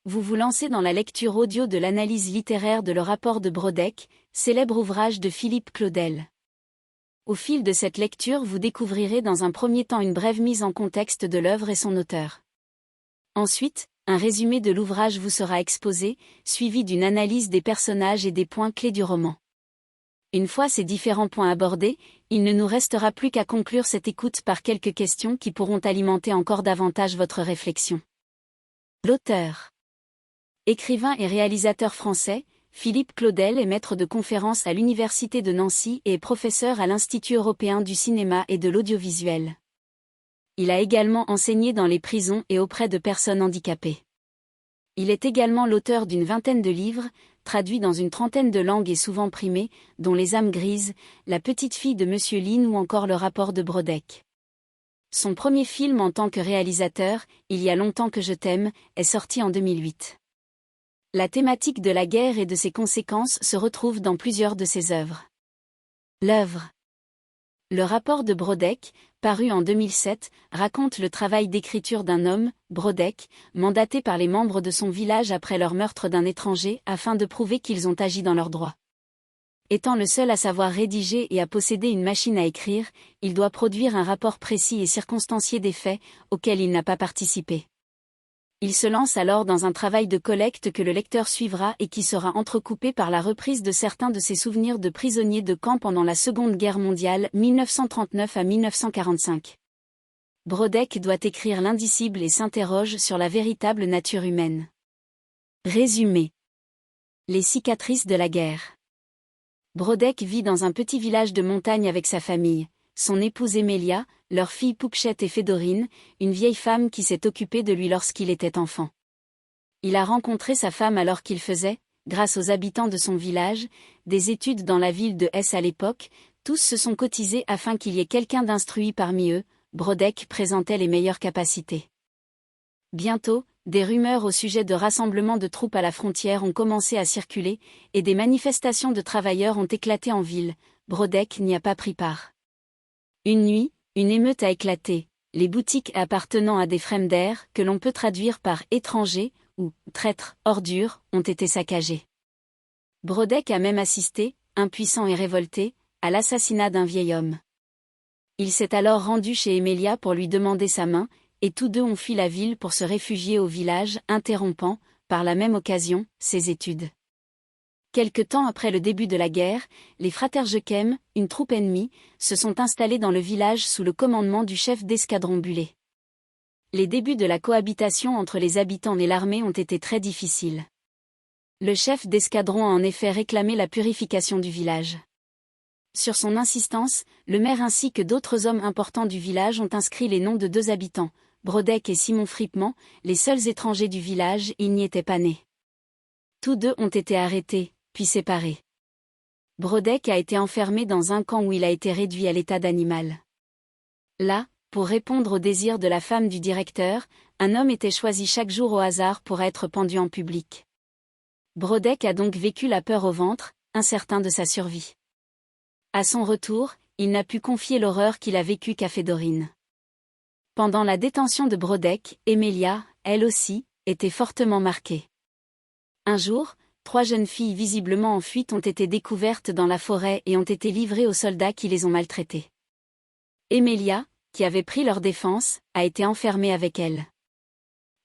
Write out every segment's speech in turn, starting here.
Vous vous lancez dans la lecture audio de l'analyse littéraire de Le rapport de Brodeck, célèbre ouvrage de Philippe Claudel. Au fil de cette lecture, vous découvrirez dans un premier temps une brève mise en contexte de l'œuvre et son auteur. Ensuite, un résumé de l'ouvrage vous sera exposé, suivi d'une analyse des personnages et des points clés du roman. Une fois ces différents points abordés, il ne nous restera plus qu'à conclure cette écoute par quelques questions qui pourront alimenter encore davantage votre réflexion. L'auteur. Écrivain et réalisateur français, Philippe Claudel est maître de conférences à l'Université de Nancy et professeur à l'Institut européen du cinéma et de l'audiovisuel. Il a également enseigné dans les prisons et auprès de personnes handicapées. Il est également l'auteur d'une vingtaine de livres, traduits dans une trentaine de langues et souvent primés, dont Les âmes grises, La petite fille de Monsieur Lynn ou encore Le rapport de Brodeck. Son premier film en tant que réalisateur, Il y a longtemps que je t'aime, est sorti en 2008. La thématique de la guerre et de ses conséquences se retrouve dans plusieurs de ses œuvres. L'œuvre. Le rapport de Brodeck, paru en 2007, raconte le travail d'écriture d'un homme, Brodeck, mandaté par les membres de son village après leur meurtre d'un étranger afin de prouver qu'ils ont agi dans leurs droits. Étant le seul à savoir rédiger et à posséder une machine à écrire, il doit produire un rapport précis et circonstancié des faits, auxquels il n'a pas participé. Il se lance alors dans un travail de collecte que le lecteur suivra et qui sera entrecoupé par la reprise de certains de ses souvenirs de prisonniers de camp pendant la Seconde Guerre mondiale 1939 à 1945. Brodeck doit écrire l'indicible et s'interroge sur la véritable nature humaine. Résumé. Les cicatrices de la guerre. Brodeck vit dans un petit village de montagne avec sa famille, son épouse Emilia, leurs filles Poupchette et Fédorine, une vieille femme qui s'est occupée de lui lorsqu'il était enfant. Il a rencontré sa femme alors qu'il faisait, grâce aux habitants de son village, des études dans la ville de Hesse à l'époque. Tous se sont cotisés afin qu'il y ait quelqu'un d'instruit parmi eux. Brodeck présentait les meilleures capacités. Bientôt, des rumeurs au sujet de rassemblements de troupes à la frontière ont commencé à circuler, et des manifestations de travailleurs ont éclaté en ville. Brodeck n'y a pas pris part. Une nuit, une émeute a éclaté. Les boutiques appartenant à des Fremder, que l'on peut traduire par étrangers ou traîtres, ordures, ont été saccagées. Brodeck a même assisté, impuissant et révolté, à l'assassinat d'un vieil homme. Il s'est alors rendu chez Emilia pour lui demander sa main, et tous deux ont fui la ville pour se réfugier au village, interrompant, par la même occasion, ses études. Quelque temps après le début de la guerre, les Fratergekem, une troupe ennemie, se sont installés dans le village sous le commandement du chef d'escadron Bullet. Les débuts de la cohabitation entre les habitants et l'armée ont été très difficiles. Le chef d'escadron a en effet réclamé la purification du village. Sur son insistance, le maire ainsi que d'autres hommes importants du village ont inscrit les noms de deux habitants, Brodeck et Simon Fripement, les seuls étrangers du village, ils n'y étaient pas nés. Tous deux ont été arrêtés, puis séparés. Brodeck a été enfermé dans un camp où il a été réduit à l'état d'animal. Là, pour répondre au désir de la femme du directeur, un homme était choisi chaque jour au hasard pour être pendu en public. Brodeck a donc vécu la peur au ventre, incertain de sa survie. À son retour, il n'a pu confier l'horreur qu'il a vécue qu'à Fédorine. Pendant la détention de Brodeck, Emilia, elle aussi, était fortement marquée. Un jour, 3 jeunes filles visiblement en fuite ont été découvertes dans la forêt et ont été livrées aux soldats qui les ont maltraitées. Emilia, qui avait pris leur défense, a été enfermée avec elles.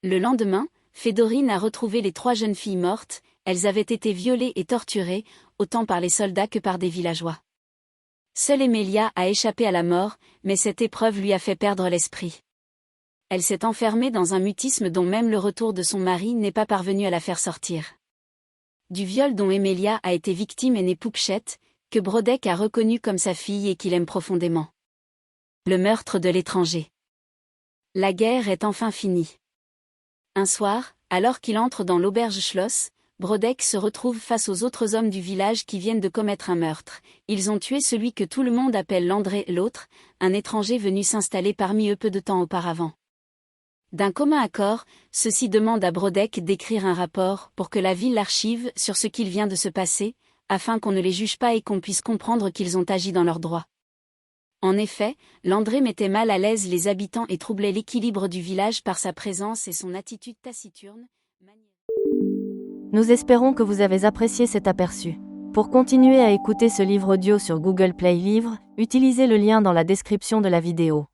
Le lendemain, Fédorine a retrouvé les 3 jeunes filles mortes. Elles avaient été violées et torturées, autant par les soldats que par des villageois. Seule Emilia a échappé à la mort, mais cette épreuve lui a fait perdre l'esprit. Elle s'est enfermée dans un mutisme dont même le retour de son mari n'est pas parvenu à la faire sortir. Du viol dont Emilia a été victime est née Poupchette, que Brodeck a reconnue comme sa fille et qu'il aime profondément. Le meurtre de l'étranger. La guerre est enfin finie. Un soir, alors qu'il entre dans l'auberge Schloss, Brodeck se retrouve face aux autres hommes du village qui viennent de commettre un meurtre. Ils ont tué celui que tout le monde appelle Landré, l'autre, un étranger venu s'installer parmi eux peu de temps auparavant. D'un commun accord, ceux-ci demandent à Brodeck d'écrire un rapport pour que la ville l'archive sur ce qu'il vient de se passer, afin qu'on ne les juge pas et qu'on puisse comprendre qu'ils ont agi dans leurs droits. En effet, Landré mettait mal à l'aise les habitants et troublait l'équilibre du village par sa présence et son attitude taciturne. Nous espérons que vous avez apprécié cet aperçu. Pour continuer à écouter ce livre audio sur Google Play Livres, utilisez le lien dans la description de la vidéo.